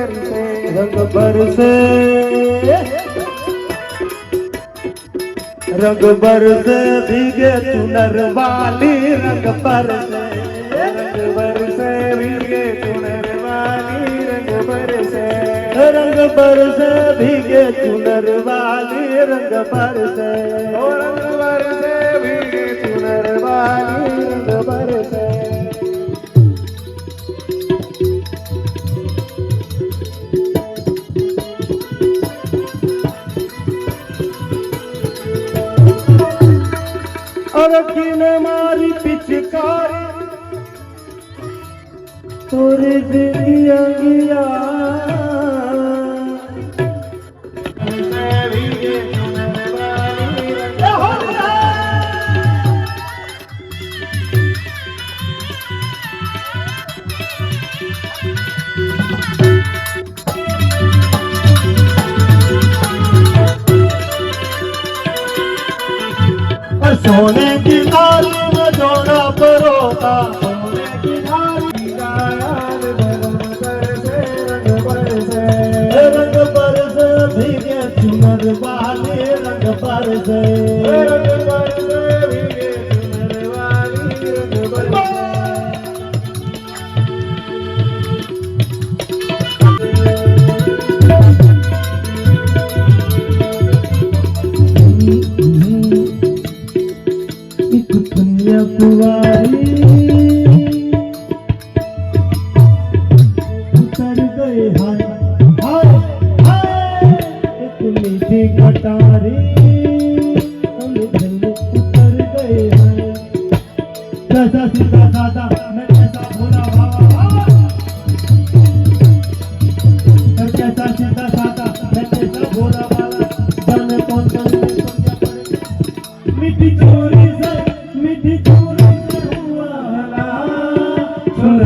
रंग बरसे रंग बरसे भीगे चुनर वाली रंग बरसे भीगे चुनर वाली रंग बरसे रंग बरसे भीगे चुनर वाली रंग बरसे रंग बरसे भीगे चुनर वाली रंग बरसे और किने मारी पिचकारी तोरे दिया गया भीगे चुनर वाली रंग सोने की थाली में जोड़ा परोता सोने की थाली लाल रंग बरसे रंग बरसे रंग बरसे भीगे चुनर वाली रंग बरसे रंग बरसे भीगे चुनर वाली रंग बरसे कुंवारी उतर गए हाय हाय हाय एक मीठी कटारी उतर गए हाय जैसा सीधा साधा मैं कैसा भोला बाबा कैसा सीधा साधा मैं कैसा भोला बाबा जाने कौन मीठी चोरी से हुआ सुन